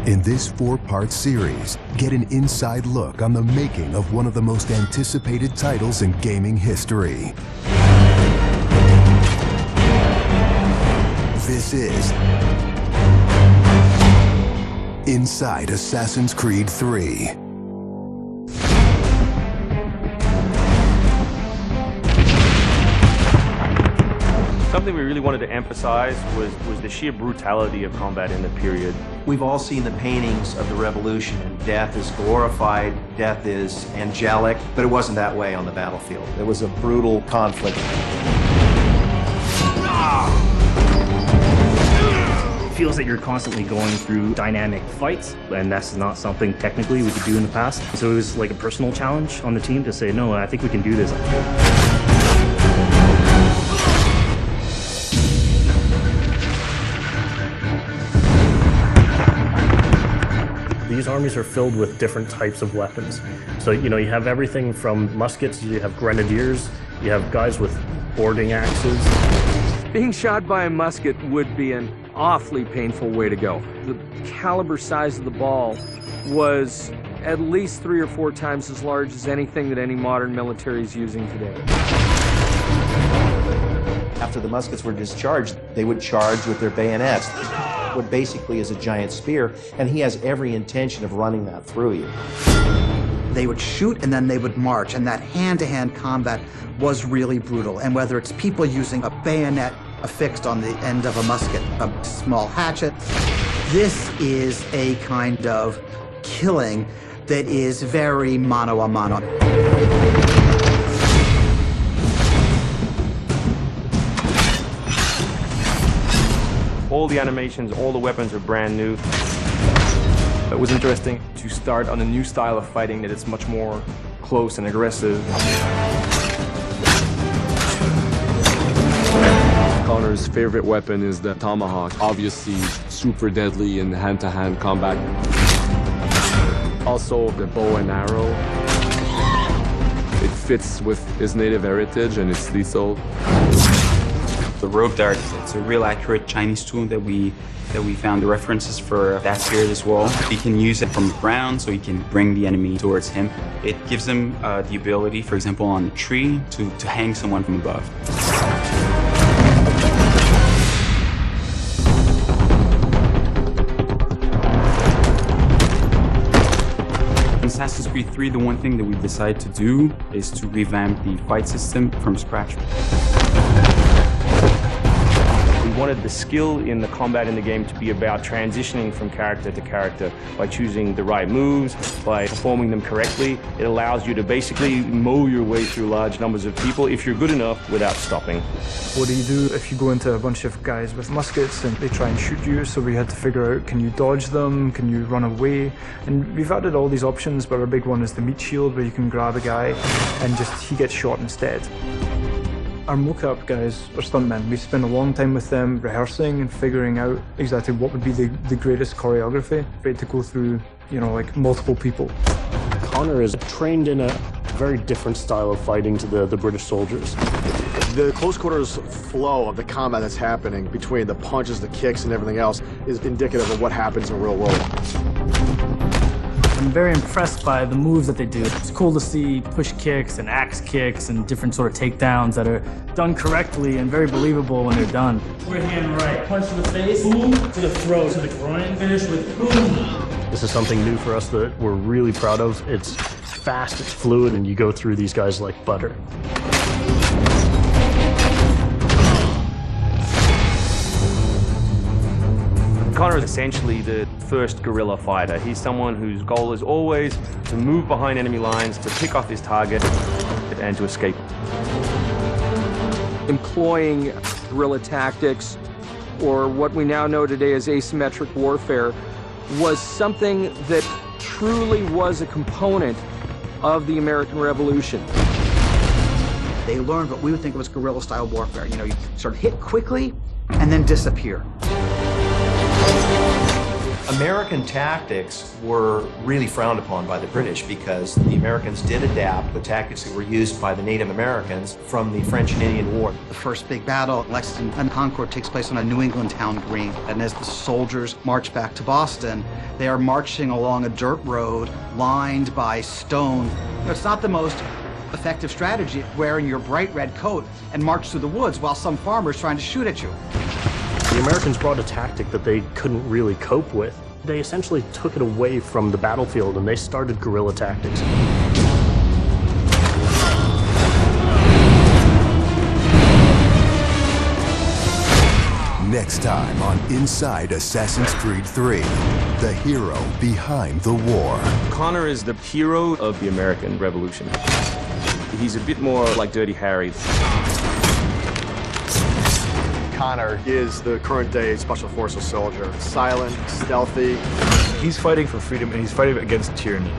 In this 4-part series, get an inside look on the making of one of the most anticipated titles in gaming history. This is Inside Assassin's Creed 3. Something we really wanted to emphasize was the sheer brutality of combat in the period. We've all seen the paintings of the Revolution, and death is glorified, death is angelic, but it wasn't that way on the battlefield. It was a brutal conflict. It feels that you're constantly going through dynamic fights, and that's not something technically we could do in the past. So it was like a personal challenge on the team to say, no, I think we can do this. These armies are filled with different types of weapons. So, you have everything from muskets, you have grenadiers, you have guys with boarding axes. Being shot by a musket would be an awfully painful way to go. The caliber size of the ball was at least 3 or 4 times as large as anything that any modern military is using today. After the muskets were discharged, they would charge with their bayonets. What basically is a giant spear, and he has every intention of running that through you. They would shoot and then they would march, and that hand-to-hand combat was really brutal. And whether it's people using a bayonet affixed on the end of a musket, a small hatchet, this is a kind of killing that is very mano a mano. All the animations, all the weapons are brand new. It was interesting to start on a new style of fighting that is much more close and aggressive. Connor's favorite weapon is the tomahawk, obviously super deadly in hand-to-hand combat. Also the bow and arrow. It fits with his native heritage and it's lethal. The rope dart, it's a real accurate Chinese tool that we found the references for that period as well. He can use it from the ground, so he can bring the enemy towards him. It gives him the ability, for example, on a tree, to hang someone from above. In Assassin's Creed 3, the one thing that we decided to do is to revamp the fight system from scratch. We wanted the skill in the combat in the game to be about transitioning from character to character by choosing the right moves, by performing them correctly. It allows you to basically mow your way through large numbers of people if you're good enough without stopping. What do you do if you go into a bunch of guys with muskets and they try and shoot you? So we had to figure out, can you dodge them? Can you run away? And we've added all these options, but our big one is the meat shield, where you can grab a guy and he gets shot instead. Our mocap guys are stuntmen. We spend a long time with them rehearsing and figuring out exactly what would be the greatest choreography. We had to go through, like multiple people. Connor is trained in a very different style of fighting to the British soldiers. The close quarters flow of the combat that's happening between the punches, the kicks, and everything else is indicative of what happens in the real world. I'm very impressed by the moves that they do. It's cool to see push kicks and axe kicks and different sort of takedowns that are done correctly and very believable when they're done. We're hand right, punch to the face, boom, to the throat, to the groin, finish with boom. This is something new for us that we're really proud of. It's fast, it's fluid, and you go through these guys like butter. Connor is essentially the first guerrilla fighter. He's someone whose goal is always to move behind enemy lines, to pick off his target, and to escape. Employing guerrilla tactics, or what we now know today as asymmetric warfare, was something that truly was a component of the American Revolution. They learned what we would think of as guerrilla-style warfare. You sort of hit quickly and then disappear. American tactics were really frowned upon by the British because the Americans did adapt the tactics that were used by the Native Americans from the French and Indian War. The first big battle, Lexington and Concord, takes place on a New England town green. And as the soldiers march back to Boston, they are marching along a dirt road lined by stone. You know, it's not the most effective strategy wearing your bright red coat and march through the woods while some farmer's trying to shoot at you. The Americans brought a tactic that they couldn't really cope with. They essentially took it away from the battlefield and they started guerrilla tactics. Next time on Inside Assassin's Creed 3, the hero behind the war. Connor is the hero of the American Revolution. He's a bit more like Dirty Harry. Connor is the current-day Special Forces soldier. Silent, stealthy. He's fighting for freedom and he's fighting against tyranny.